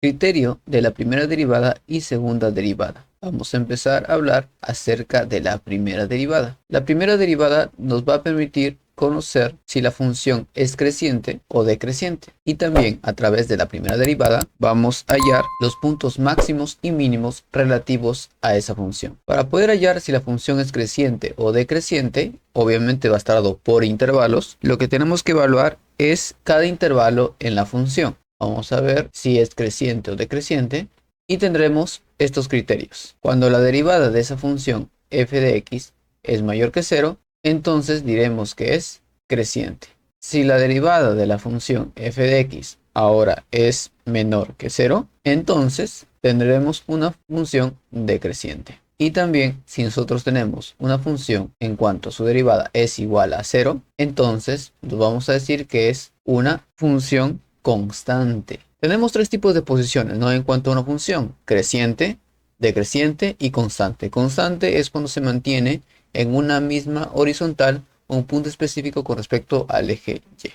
Criterio de la primera derivada y segunda derivada. Vamos a empezar a hablar acerca de la primera derivada. La primera derivada nos va a permitir conocer si la función es creciente o decreciente. Y también a través de la primera derivada vamos a hallar los puntos máximos y mínimos relativos a esa función. Para poder hallar si la función es creciente o decreciente, obviamente va a estar dado por intervalos. Lo que tenemos que evaluar es cada intervalo en la función. Vamos a ver si es creciente o decreciente y tendremos estos criterios. Cuando la derivada de esa función f de x es mayor que 0, entonces diremos que es creciente. Si la derivada de la función f de x ahora es menor que 0, entonces tendremos una función decreciente. Y también si nosotros tenemos una función en cuanto su derivada es igual a 0, entonces nos vamos a decir que es una función constante. Tenemos tres tipos de posiciones, ¿no? En cuanto a una función: creciente, decreciente y constante. Constante es cuando se mantiene en una misma horizontal o un punto específico con respecto al eje Y.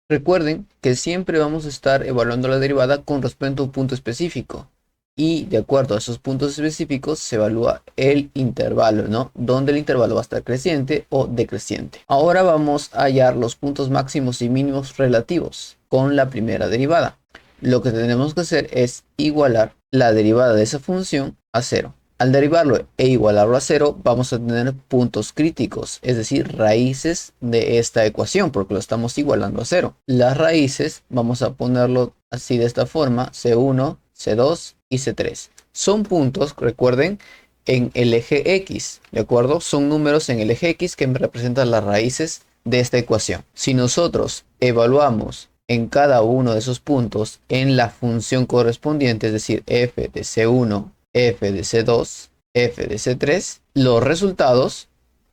Recuerden que siempre vamos a estar evaluando la derivada con respecto a un punto específico. Y de acuerdo a esos puntos específicos se evalúa el intervalo, ¿no? Donde el intervalo va a estar creciente o decreciente. Ahora vamos a hallar los puntos máximos y mínimos relativos con la primera derivada. Lo que tenemos que hacer es igualar la derivada de esa función a 0. Al derivarlo e igualarlo a 0, vamos a tener puntos críticos, es decir, raíces de esta ecuación, porque lo estamos igualando a 0. Las raíces vamos a ponerlo así de esta forma: C1, C2 y C3. Son puntos, recuerden, en el eje X, ¿de acuerdo? Son números en el eje X que me representan las raíces de esta ecuación. Si nosotros evaluamos en cada uno de esos puntos en la función correspondiente, es decir, f de C1, f de C2, f de C3, los resultados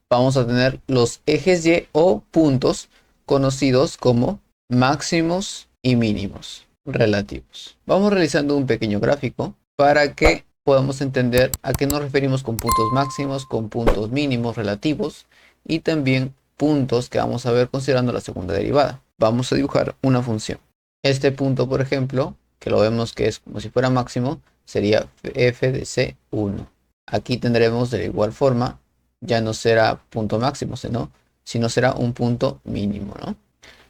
vamos a tener los ejes Y o puntos conocidos como máximos y mínimos relativos. Vamos realizando un pequeño gráfico para que podamos entender a qué nos referimos con puntos máximos, con puntos mínimos relativos y también puntos que vamos a ver considerando la segunda derivada. Vamos a dibujar una función. Este punto, por ejemplo, que lo vemos que es como si fuera máximo, sería f de C1. Aquí tendremos de la igual forma, ya no será punto máximo, sino será un punto mínimo, ¿no?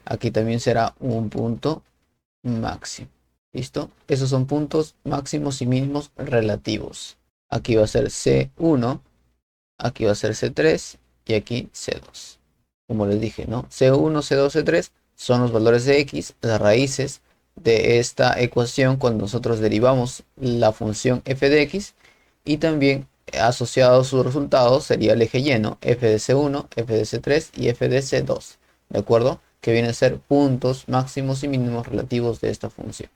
Aquí también será un punto máximo. ¿Listo? Esos son puntos máximos y mínimos relativos. Aquí va a ser C1, aquí va a ser C3 y aquí C2. Como les dije, ¿no? C1, C2, C3 son los valores de X, las raíces de esta ecuación cuando nosotros derivamos la función f de X, y también asociado a sus resultados sería el eje Y, ¿no? F de C1, F de C3 y F de C2, ¿de acuerdo? Que vienen a ser puntos máximos y mínimos relativos de esta función.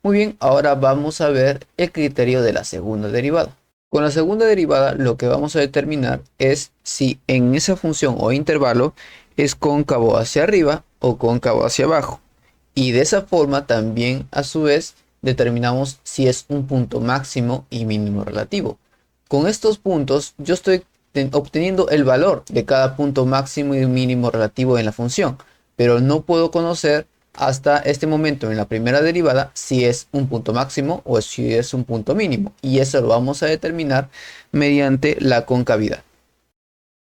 Muy bien, ahora vamos a ver el criterio de la segunda derivada. Con la segunda derivada lo que vamos a determinar es si en esa función o intervalo es cóncavo hacia arriba o cóncavo hacia abajo. Y de esa forma también a su vez determinamos si es un punto máximo y mínimo relativo. Con estos puntos yo estoy obteniendo el valor de cada punto máximo y mínimo relativo en la función, pero no puedo conocer hasta este momento en la primera derivada si es un punto máximo o si es un punto mínimo, y eso lo vamos a determinar mediante la concavidad.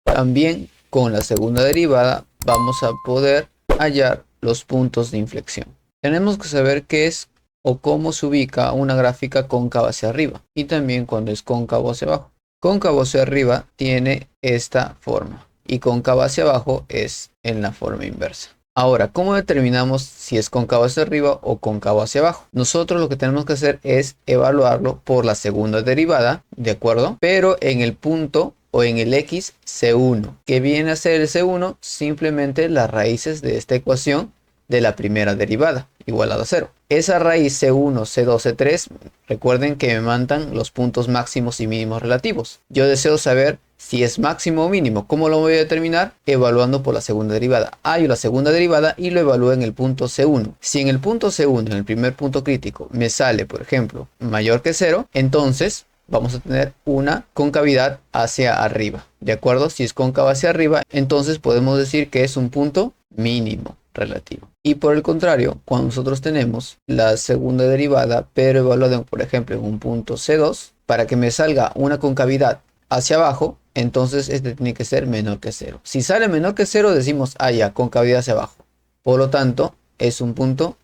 También con la segunda derivada vamos a poder hallar los puntos de inflexión. Tenemos que saber qué es o cómo se ubica una gráfica cóncava hacia arriba y también cuando es cóncavo hacia abajo. Cóncavo hacia arriba tiene esta forma y cóncavo hacia abajo es en la forma inversa. Ahora, ¿cómo determinamos si es cóncavo hacia arriba o cóncavo hacia abajo? Nosotros lo que tenemos que hacer es evaluarlo por la segunda derivada, ¿de acuerdo? Pero en el punto o en el X C1. ¿Qué viene a ser el C1? Simplemente las raíces de esta ecuación de la primera derivada, igualada a 0. Esa raíz C1, C2, C3, recuerden que me mandan los puntos máximos y mínimos relativos. Yo deseo saber si es máximo o mínimo. ¿Cómo lo voy a determinar? Evaluando por la segunda derivada. Hallo la segunda derivada y lo evalúo en el punto C1. Si en el punto C1, en el primer punto crítico, me sale, por ejemplo, mayor que 0, entonces vamos a tener una concavidad hacia arriba. ¿De acuerdo? Si es cóncava hacia arriba, entonces podemos decir que es un punto mínimo relativo. Y por el contrario, cuando nosotros tenemos la segunda derivada, pero evaluada, por ejemplo, en un punto C2, para que me salga una concavidad hacia abajo, entonces este tiene que ser menor que 0. Si sale menor que 0, decimos, ah, ya, concavidad hacia abajo. Por lo tanto, es un punto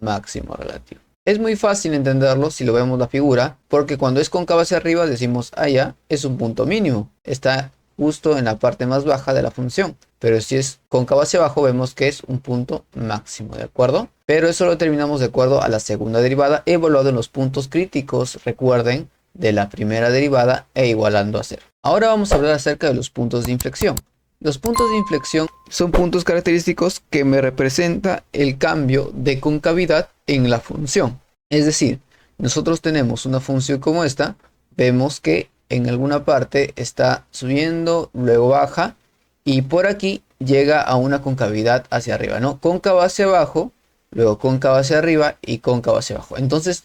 máximo relativo. Es muy fácil entenderlo si lo vemos la figura, porque cuando es cóncavo hacia arriba decimos, ah, ya, es un punto mínimo. Está justo en la parte más baja de la función. Pero si es cóncavo hacia abajo, vemos que es un punto máximo, ¿de acuerdo? Pero eso lo determinamos de acuerdo a la segunda derivada, evaluado en los puntos críticos, recuerden, de la primera derivada e igualando a 0. Ahora vamos a hablar acerca de los puntos de inflexión. Los puntos de inflexión son puntos característicos que me representa el cambio de concavidad en la función. Es decir, nosotros tenemos una función como esta, vemos que en alguna parte está subiendo, luego baja y por aquí llega a una concavidad hacia arriba, ¿no? Cóncavo hacia abajo, luego cóncavo hacia arriba y cóncavo hacia abajo. Entonces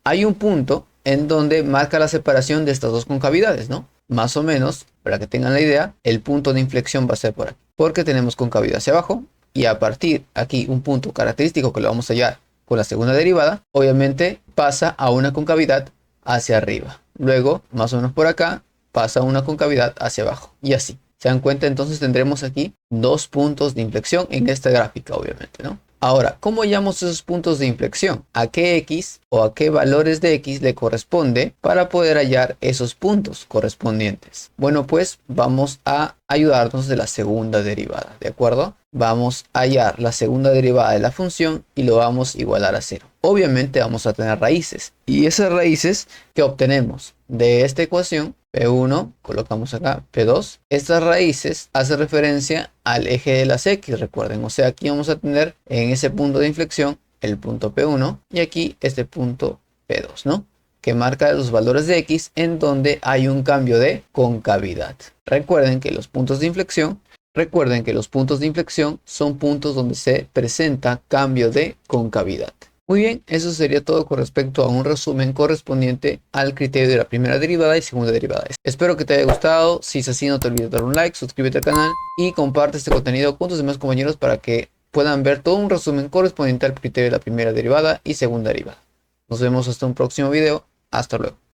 hay un punto en donde marca la separación de estas dos concavidades, ¿no? Más o menos, para que tengan la idea, el punto de inflexión va a ser por aquí. Porque tenemos concavidad hacia abajo y a partir aquí un punto característico que lo vamos a hallar con la segunda derivada, obviamente pasa a una concavidad hacia arriba. Luego, más o menos por acá, pasa a una concavidad hacia abajo y así. ¿Se dan cuenta? Entonces tendremos aquí dos puntos de inflexión en esta gráfica, obviamente, ¿no? Ahora, ¿cómo hallamos esos puntos de inflexión? ¿A qué x o a qué valores de x le corresponde para poder hallar esos puntos correspondientes? Bueno, pues vamos a ayudarnos de la segunda derivada, ¿de acuerdo? Vamos a hallar la segunda derivada de la función y lo vamos a igualar a 0. Obviamente vamos a tener raíces y esas raíces que obtenemos de esta ecuación, P1, colocamos acá P2. Estas raíces hacen referencia al eje de las X, recuerden. O sea, aquí vamos a tener en ese punto de inflexión el punto P1 y aquí este punto P2, ¿no? Que marca los valores de X en donde hay un cambio de concavidad. Recuerden que los puntos de inflexión son puntos donde se presenta cambio de concavidad. Muy bien, eso sería todo con respecto a un resumen correspondiente al criterio de la primera derivada y segunda derivada. Espero que te haya gustado. Si es así, no te olvides de dar un like, suscríbete al canal y comparte este contenido con tus demás compañeros para que puedan ver todo un resumen correspondiente al criterio de la primera derivada y segunda derivada. Nos vemos hasta un próximo video. Hasta luego.